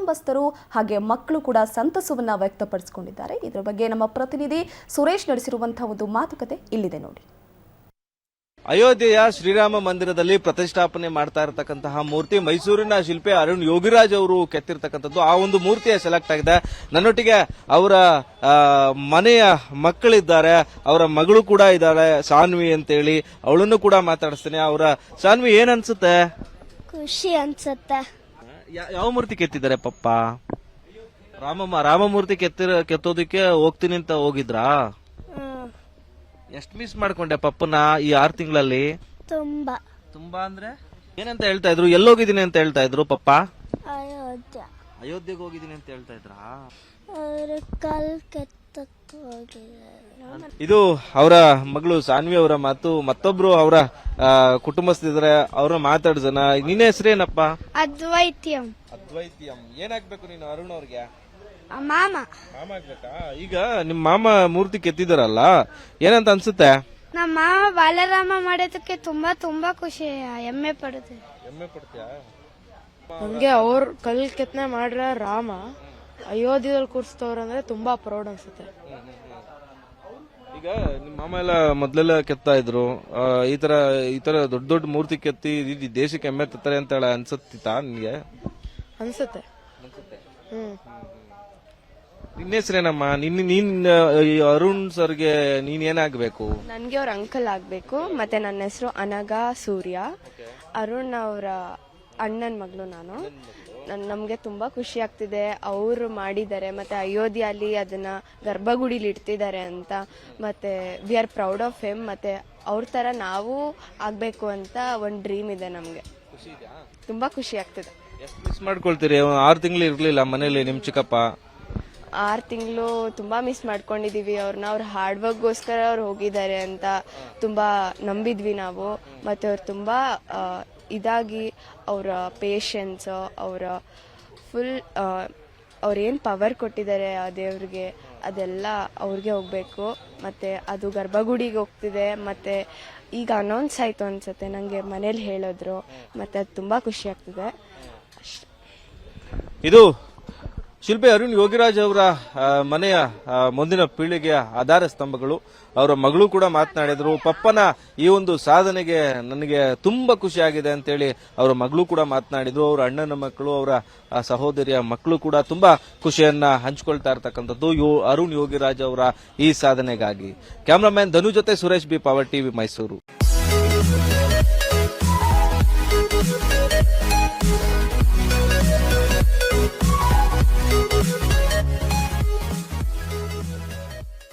ಕುಟುಂಬಸ್ಥರು ಹಾಗೆ ಮಕ್ಕಳು ಕೂಡ ಸಂತಸವನ್ನ ವ್ಯಕ್ತಪಡಿಸಿಕೊಂಡಿದ್ದಾರೆ. ಇದರ ಬಗ್ಗೆ ನಮ್ಮ ಪ್ರತಿನಿಧಿ ಸುರೇಶ್ ನಡೆಸಿರುವಂತಹ ಒಂದು ಮಾತುಕತೆ ಇಲ್ಲಿದೆ ನೋಡಿ. ಅಯೋಧ್ಯೆಯ ಶ್ರೀರಾಮ ಮಂದಿರದಲ್ಲಿ ಪ್ರತಿಷ್ಠಾಪನೆ ಮಾಡ್ತಾ ಇರತಕ್ಕಂತಹ ಮೂರ್ತಿ ಮೈಸೂರಿನ ಶಿಲ್ಪಿ ಅರುಣ್ ಯೋಗಿರಾಜ್ ಅವರು ಕೆತ್ತಿರ್ತಕ್ಕಂಥದ್ದು. ಆ ಒಂದು ಮೂರ್ತಿಯ ಸೆಲೆಕ್ಟ್ ಆಗಿದೆ. ನನ್ನೊಟ್ಟಿಗೆ ಅವರ ಮನೆಯ ಮಕ್ಕಳಿದ್ದಾರೆ, ಅವರ ಮಗಳು ಕೂಡ ಇದ್ದಾಳೆ ಸಾನ್ವಿ ಅಂತೇಳಿ. ಅವಳನ್ನು ಕೂಡ ಮಾತಾಡಿಸ್ತೇನೆ. ಅವರ ಸಾನ್ವಿ, ಏನ್ ಅನ್ಸುತ್ತೆ? ಖುಷಿ ಅನ್ಸುತ್ತೆ. ಯಾವ ಮೂರ್ತಿ ಕೆತ್ತಿದ್ದಾರೆ ಪಪ್ಪ? ರಾಮಮೂರ್ತಿ ಕೆತ್ತೋದಕ್ಕೆ ಹೋಗ್ತೀನಿ ಅಂತ ಹೋಗಿದ್ರಾ? ಎಷ್ಟು ಮಿಸ್ ಮಾಡ್ಕೊಂಡೆ ಪಪ್ಪನ ಈ 6 ತಿಂಗಳಲ್ಲಿ? ತುಂಬಾ ಅಂದ್ರೆ ಏನಂತ ಹೇಳ್ತಾ ಇದ್ರು? ಎಲ್ಲೋಗಿದ್ದೀನಿ ಅಂತ ಹೇಳ್ತಾ ಇದ್ರು ಪಪ್ಪ? ಅಯೋಧ್ಯೆಗೆ ಹೋಗಿದ್ದೀನಿ ಅಂತ ಹೇಳ್ತಾ ಇದ್ರಾ? ಇದು ಅವರ ಮಗಳು ಸಾನ್ವಿ ಅವರ ಮಾತು. ಮತ್ತೊಬ್ರು ಅವರ ಕುಟುಂಬಸ್ಥರಿದ್ದಾರೆ, ಅವ್ರ ಮಾತಾಡ್ಸೋಣ. ನಿನ್ನ ಹೆಸರೇನಪ್ಪ? ಅದ್ವೈತ್ಯಂ. ಏನಾಗ್ಬೇಕು ನೀನು ಅರುಣ್ ಅವ್ರಿಗೆ? ಮಾಮ ಆಗ್ಬೇಕಾ? ಈಗ ನಿಮ್ ಮಾಮ ಮೂರ್ತಿ ಕೆತ್ತಿದಾರಲ್ಲ, ಏನಂತ ಅನ್ಸುತ್ತೆ? ನಮ್ಮ ಮಾಮ ಬಾಲರಾಮ ಮಾಡೋದಕ್ಕೆ ತುಂಬಾ ತುಂಬಾ ಖುಷಿ, ಹೆಮ್ಮೆ ಪಡ್ತೀವಿ. ನಮ್ಗೆ ಅವ್ರ ಕಲ್ ಕೆತ್ತನೆ ಮಾಡ್ರ ರಾಮ ಅಯೋಧ್ಯೆಯಲ್ಲಿ ಕೂರಿಸ್ತವ್ರಂದ್ರೆ ತುಂಬಾ ಪ್ರೌಡ್ ಅನ್ಸುತ್ತೆ. ಈಗ ನಿಮ್ ಮಾಮ ಎಲ್ಲ ಮೊದ್ಲೆಲ್ಲ ಕೆತ್ತಾ ಇದ್ರು, ಈ ತರ ದೊಡ್ಡ ದೊಡ್ಡ ಮೂರ್ತಿ ಕೆತ್ತಿ ದೇಶಕ್ಕೆ ಹೆಮ್ಮೆ ತತ್ತಾರೆ ಅಂತ ಅನ್ಸುತ್ತಾ ನಿನ್ಗೆ? ಅನ್ಸುತ್ತೆ. ನಿನ್ನ ಹೆಸರೇನಮ್ಮ? ನೀನ್ ಅರುಣ್ ಸರ್ಗೆ ನೀನ್ ಏನಾಗ್ಬೇಕು? ನನ್ಗೆ ಅವ್ರ ಅಂಕಲ್ ಆಗ್ಬೇಕು. ಮತ್ತೆ ನನ್ನ ಹೆಸರು ಅನಗ ಸೂರ್ಯ. ಅರುಣ್ ಅವರ ಅಣ್ಣನ ಮಗಳು ನಾನು. ನಮ್ಗೆ ತುಂಬಾ ಖುಷಿ ಆಗ್ತಿದೆ ಅವ್ರು ಮಾಡಿದ್ದಾರೆ. ಮತ್ತೆ ಅಯೋಧ್ಯೆಯಲ್ಲಿ ಅದನ್ನ ಗರ್ಭಗುಡಿಲಿ ಇಡ್ತಿದ್ದಾರೆ ಅಂತ. ಮತ್ತೆ we are proud of him. ಮತ್ತೆ ಅವ್ರ ತರ ನಾವು ಆಗ್ಬೇಕು ಅಂತ ಒಂದ್ ಡ್ರೀಮ್ ಇದೆ ನಮ್ಗೆ. ತುಂಬಾ ಖುಷಿ ಆಗ್ತಿದೆ. ಎಷ್ಟು ಮಿಸ್ ಮಾಡ್ಕೊಳ್ತೀರಿ? 6 ತಿಂಗಳು ಇರ್ಲಿಲ್ಲ ಮನೇಲಿ ನಿಮ್ ಚಿಕ್ಕಪ್ಪ? 6 ತಿಂಗಳು ತುಂಬಾ ಮಿಸ್ ಮಾಡ್ಕೊಂಡಿದೀವಿ ಅವ್ರನ್ನ. ಅವ್ರ ಹಾರ್ಡ್ ವರ್ಕ್ಗೋಸ್ಕರ ಅವ್ರು ಹೋಗಿದ್ದಾರೆ ಅಂತ ತುಂಬಾ ನಂಬಿದ್ವಿ ನಾವು. ಮತ್ತೆ ಅವ್ರು ತುಂಬಾ ಇದಾಗಿ ಅವರ ಪೇಷನ್ಸ್, ಅವರ ಫುಲ್ ಅವ್ರೇನ್ ಪವರ್ ಕೊಟ್ಟಿದ್ದಾರೆ ಆ ದೇವ್ರಿಗೆ, ಅದೆಲ್ಲ ಅವ್ರಿಗೆ ಹೋಗ್ಬೇಕು. ಮತ್ತೆ ಅದು ಗರ್ಭಗುಡಿಗೆ ಹೋಗ್ತಿದೆ. ಮತ್ತೆ ಈಗ ಅನೌನ್ಸ್ ಆಯ್ತು ಅನ್ಸುತ್ತೆ, ನಂಗೆ ಮನೇಲಿ ಹೇಳಿದ್ರು. ಮತ್ತೆ ಅದು ತುಂಬಾ ಖುಷಿ ಆಗ್ತಿದೆ. ಇದು ಶಿಲ್ಪಿ ಅರುಣ್ ಯೋಗಿರಾಜ್ ಅವರ ಮನೆಯ ಮುಂದಿನ ಪೀಳಿಗೆಯ ಆಧಾರ ಸ್ತಂಭಗಳು. ಅವರ ಮಗಳು ಕೂಡ ಮಾತನಾಡಿದ್ರು. ಪಪ್ಪನ ಈ ಒಂದು ಸಾಧನೆಗೆ ನನಗೆ ತುಂಬಾ ಖುಷಿ ಆಗಿದೆ ಅಂತೇಳಿ ಅವರ ಮಗಳು ಕೂಡ ಮಾತನಾಡಿದ್ರು. ಅವರ ಅಣ್ಣನ ಮಕ್ಕಳು, ಅವರ ಸಹೋದರಿಯ ಮಕ್ಕಳು ಕೂಡ ತುಂಬಾ ಖುಷಿಯನ್ನ ಹಂಚಿಕೊಳ್ತಾ ಇರ್ತಕ್ಕಂಥದ್ದು ಅರುಣ್ ಯೋಗಿರಾಜ್ ಅವರ ಈ ಸಾಧನೆಗಾಗಿ. ಕ್ಯಾಮರಾಮನ್ ಧನು ಜೊತೆ Suresh B, power TV, Mysuru.